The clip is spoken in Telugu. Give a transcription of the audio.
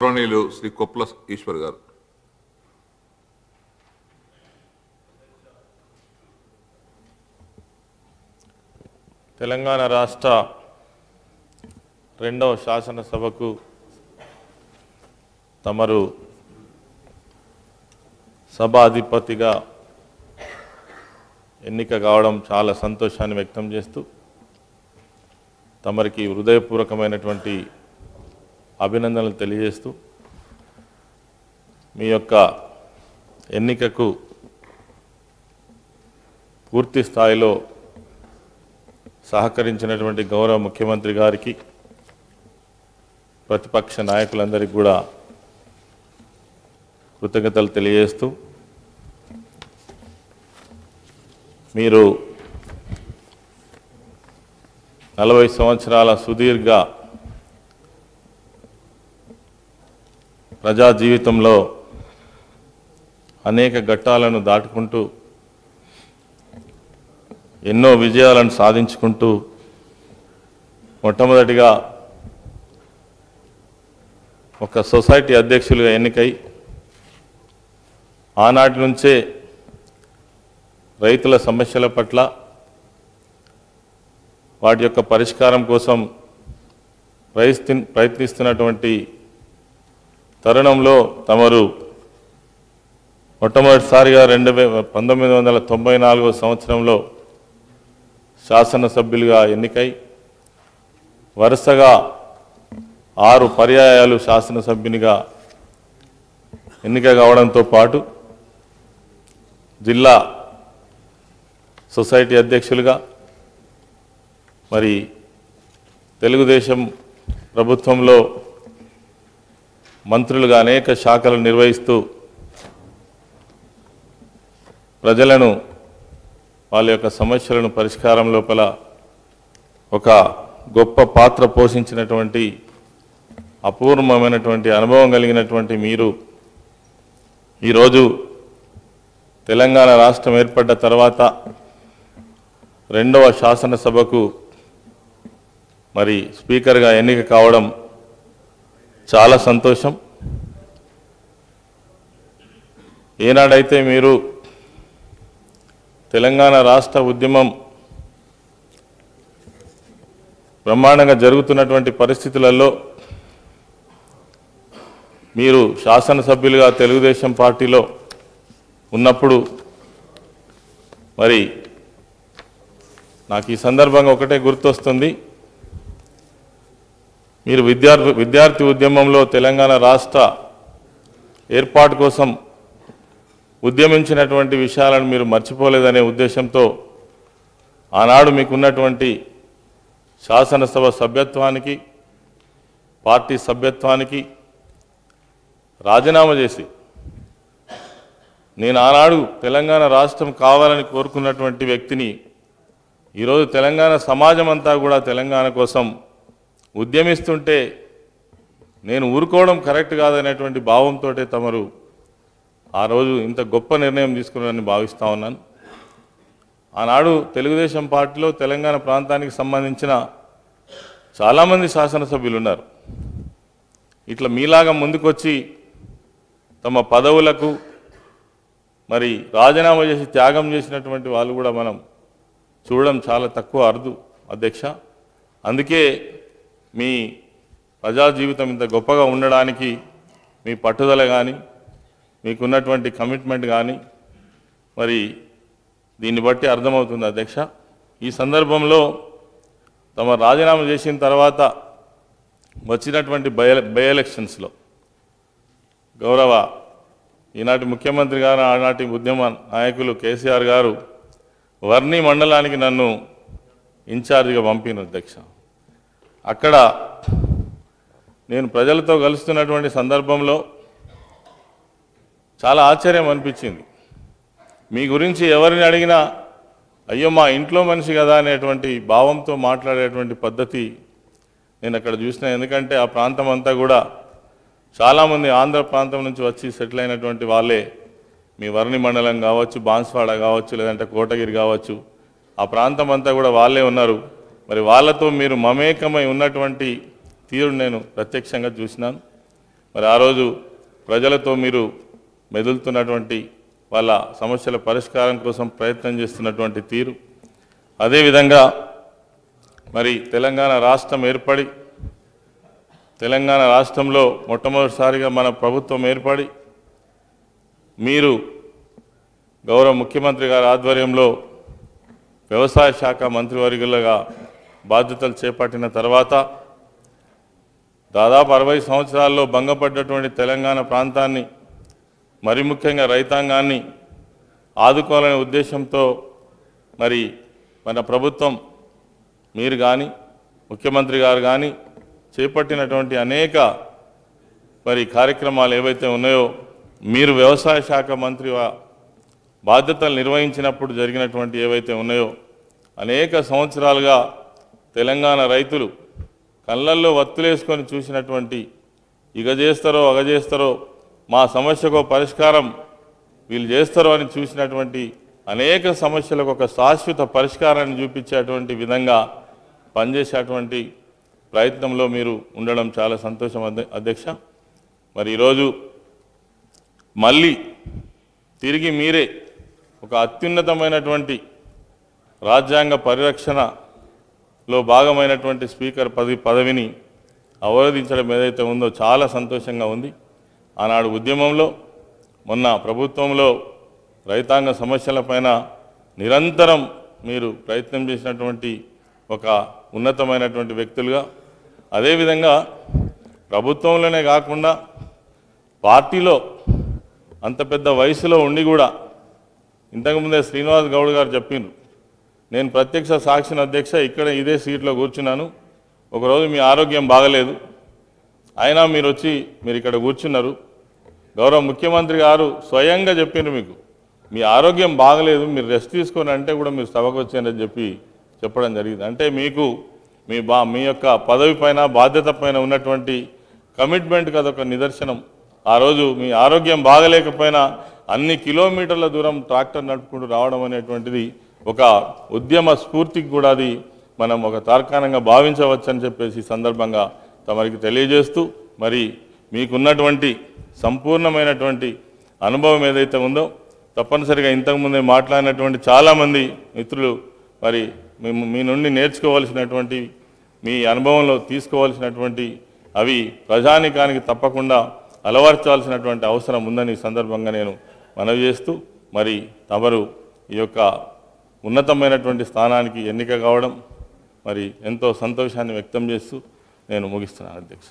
గౌరవనీయులు శ్రీ కొప్పుల ఈశ్వర్ గారు. తెలంగాణ రాష్ట్ర రెండవ శాసనసభకు తమరు సభాధిపతిగా ఎన్నిక కావడం చాలా సంతోషాన్ని వ్యక్తం చేస్తూ తమరికి హృదయపూర్వకమైనటువంటి అభినందనలు తెలియజేస్తూ మీ యొక్క ఎన్నికకు పూర్తి స్థాయిలో సహకరించినటువంటి గౌరవ ముఖ్యమంత్రి గారికి, ప్రతిపక్ష నాయకులందరికీ కూడా కృతజ్ఞతలు తెలియజేస్తూ మీరు 40 సంవత్సరాల సుదీర్ఘ ప్రజా జీవితంలో అనేక ఘట్టాలను దాటుకుంటూ ఎన్నో విజయాలను సాధించుకుంటూ మొట్టమొదటిగా ఒక సొసైటీ అధ్యక్షులుగా ఎన్నికై ఆనాటి నుంచే రైతుల సమస్యల పట్ల వాటి యొక్క పరిష్కారం కోసం ప్రయత్నిస్తున్నటువంటి తరుణంలో తమరు మొట్టమొదటిసారిగా 1994 సంవత్సరంలో శాసనసభ్యులుగా ఎన్నికై వరుసగా 6 పర్యాయాలు శాసనసభ్యునిగా ఎన్నిక కావడంతో పాటు జిల్లా సొసైటీ అధ్యక్షులుగా, మరి తెలుగుదేశం ప్రభుత్వంలో మంత్రులుగా అనేక శాఖలు నిర్వహిస్తూ ప్రజలను వాళ్ళ యొక్క సమస్యలను పరిష్కారం లోపల ఒక గొప్ప పాత్ర పోషించినటువంటి అపూర్వమైనటువంటి అనుభవం కలిగినటువంటి మీరు ఈరోజు తెలంగాణ రాష్ట్రం ఏర్పడ్డ తర్వాత రెండవ శాసనసభకు మరి స్పీకర్గా ఎన్నిక కావడం చాలా సంతోషం. ఏనాడైతే మీరు తెలంగాణ రాష్ట్ర ఉద్యమం బ్రహ్మాండంగా జరుగుతున్నటువంటి పరిస్థితులలో మీరు శాసనసభ్యులుగా తెలుగుదేశం పార్టీలో ఉన్నప్పుడు మరి నాకు ఈ సందర్భంగా ఒకటే గుర్తొస్తుంది. మీరు విద్యార్థి ఉద్యమంలో తెలంగాణ రాష్ట్ర ఏర్పాటు కోసం ఉద్యమించినటువంటి విషయాలను మీరు మర్చిపోలేదనే ఉద్దేశంతో ఆనాడు మీకున్నటువంటి శాసనసభ సభ్యత్వానికి, పార్టీ సభ్యత్వానికి రాజీనామా చేసి నేను ఆనాడు తెలంగాణ రాష్ట్రం కావాలని కోరుకున్నటువంటి వ్యక్తిని ఈరోజు తెలంగాణ సమాజం అంతా కూడా తెలంగాణ కోసం ఉద్యమిస్తుంటే నేను ఊరుకోవడం కరెక్ట్ కాదనేటువంటి భావంతో తమరు ఆ రోజు ఇంత గొప్ప నిర్ణయం తీసుకున్నారని భావిస్తూ ఉన్నాను. ఆనాడు తెలుగుదేశం పార్టీలో తెలంగాణ ప్రాంతానికి సంబంధించిన చాలామంది శాసనసభ్యులు ఉన్నారు. ఇట్లా మీలాగా ముందుకొచ్చి తమ పదవులకు మరి రాజీనామా చేసి త్యాగం చేసినటువంటి వాళ్ళు కూడా మనం చూడడం చాలా తక్కువ అరుదు అధ్యక్ష. అందుకే మీ ప్రజా జీవితం ఇంత గొప్పగా ఉండడానికి మీ పట్టుదల కానీ, మీకున్నటువంటి కమిట్మెంట్ కానీ మరి దీన్ని బట్టి అర్థమవుతుంది అధ్యక్ష. ఈ సందర్భంలో తమ రాజీనామా చేసిన తర్వాత వచ్చినటువంటి బై ఎలక్షన్స్లో గౌరవ ఈనాటి ముఖ్యమంత్రి గారు, ఆనాటి ఉద్యమ నాయకులు కేసీఆర్ గారు వర్ణి మండలానికి నన్ను ఇన్ఛార్జిగా పంపిన అధ్యక్ష. అక్కడ నేను ప్రజలతో కలుస్తున్నటువంటి సందర్భంలో చాలా ఆశ్చర్యం అనిపించింది. మీ గురించి ఎవరిని అడిగినా అయ్యో మా ఇంట్లో మనిషి కదా అనేటువంటి భావంతో మాట్లాడేటువంటి పద్ధతి నేను అక్కడ చూసిన. ఎందుకంటే ఆ ప్రాంతం అంతా కూడా చాలామంది ఆంధ్ర ప్రాంతం నుంచి వచ్చి సెటిల్ అయినటువంటి వాళ్ళే. మీ వర్ణి మండలం కావచ్చు, బాన్స్వాడ కావచ్చు, లేదంటే కోటగిరి కావచ్చు, ఆ ప్రాంతం అంతా కూడా వాళ్ళే ఉన్నారు. మరి వాళ్ళతో మీరు మమేకమై ఉన్నటువంటి తీరును నేను ప్రత్యక్షంగా చూసినాను. మరి ఆ రోజు ప్రజలతో మీరు మెదులుతున్నటువంటి వాళ్ళ సమస్యల పరిష్కారం కోసం ప్రయత్నం చేస్తున్నటువంటి తీరు, అదేవిధంగా మరి తెలంగాణ రాష్ట్రం ఏర్పడి తెలంగాణ రాష్ట్రంలో మొట్టమొదటిసారిగా మన ప్రభుత్వం ఏర్పడి మీరు గౌరవ ముఖ్యమంత్రి గారి ఆధ్వర్యంలో వ్యవసాయ శాఖ మంత్రివర్యులుగా బాధ్యతలు చేపట్టిన తర్వాత దాదాపు 60 సంవత్సరాల్లో భంగపడ్డటువంటి తెలంగాణ ప్రాంతాన్ని, మరి ముఖ్యంగా రైతాంగాన్ని ఆదుకోవాలనే ఉద్దేశంతో మరి మన ప్రభుత్వం మీరు కానీ ముఖ్యమంత్రి గారు కానీ చేపట్టినటువంటి అనేక మరి కార్యక్రమాలు ఏవైతే ఉన్నాయో, మీరు వ్యవసాయ శాఖ మంత్రి బాధ్యతలు నిర్వహించినప్పుడు జరిగినటువంటి ఏవైతే ఉన్నాయో, అనేక సంవత్సరాలుగా తెలంగాణ రైతులు కళ్ళల్లో వత్తులేసుకొని చూసినటువంటి ఇగ చేస్తారో అగ చేస్తారో, మా సమస్యకు పరిష్కారం వీళ్ళు చేస్తారో అని చూసినటువంటి అనేక సమస్యలకు ఒక శాశ్వత పరిష్కారాన్ని చూపించేటువంటి విధంగా పనిచేసేటువంటి ప్రయత్నంలో మీరు ఉండడం చాలా సంతోషం అధ్యక్ష. మరి ఈరోజు మళ్ళీ తిరిగి మీరే ఒక అత్యున్నతమైనటువంటి రాజ్యాంగ పరిరక్షణలో భాగమైనటువంటి స్పీకర్ పదవిని అవరోధించడం ఏదైతే ఉందో చాలా సంతోషంగా ఉంది. ఆనాడు ఉద్యమంలో, మొన్న ప్రభుత్వంలో రైతాంగ సమస్యలపైన నిరంతరం మీరు ప్రయత్నం చేసినటువంటి ఒక ఉన్నతమైనటువంటి వ్యక్తులుగా, అదేవిధంగా ప్రభుత్వంలోనే కాకుండా పార్టీలో అంత పెద్ద వయసులో ఉండి కూడా, ఇంతకుముందే శ్రీనివాస్ గౌడ్ గారు చెప్పిండ్రు, నేను ప్రత్యక్ష సాక్షిని అధ్యక్ష ఇక్కడ ఇదే సీట్లో కూర్చున్నాను, ఒకరోజు మీ ఆరోగ్యం బాగలేదు, అయినా మీరు వచ్చి మీరు ఇక్కడ కూర్చున్నారు, గౌరవ ముఖ్యమంత్రి గారు స్వయంగా చెప్పిండ్రు మీకు మీ ఆరోగ్యం బాగలేదు, మీరు రెస్ట్ తీసుకొని అంటే కూడా మీరు సభకు వచ్చారని చెప్పడం జరిగింది. అంటే మీకు మీ యొక్క పదవి పైన బాధ్యత పైన ఉన్నటువంటి కమిట్మెంట్కి అదొక నిదర్శనం. ఆ రోజు మీ ఆరోగ్యం బాగలేకపోయినా అన్ని కిలోమీటర్ల దూరం ట్రాక్టర్ నడుపుకుంటూ రావడం అనేటువంటిది ఒక ఉద్యమ స్ఫూర్తికి కూడా అది మనం ఒక తార్కాణంగా భావించవచ్చని చెప్పేసి సందర్భంగా తమరికి తెలియజేస్తూ, మరి మీకున్నటువంటి సంపూర్ణమైనటువంటి అనుభవం ఏదైతే ఉందో తప్పనిసరిగా ఇంతకుముందే మాట్లాడినటువంటి చాలామంది మిత్రులు మరి మీ నుండి నేర్చుకోవాల్సినటువంటి, మీ అనుభవంలో తీసుకోవాల్సినటువంటి అవి ప్రజానికానికి తప్పకుండా అలవర్చాల్సినటువంటి అవసరం ఉందని సందర్భంగా నేను మనవి చేస్తూ, మరి తమరు ఈ యొక్క ఉన్నతమైనటువంటి స్థానానికి ఎన్నిక కావడం మరి ఎంతో సంతోషాన్ని వ్యక్తం చేస్తూ నేను ముగిస్తున్నాను అధ్యక్ష.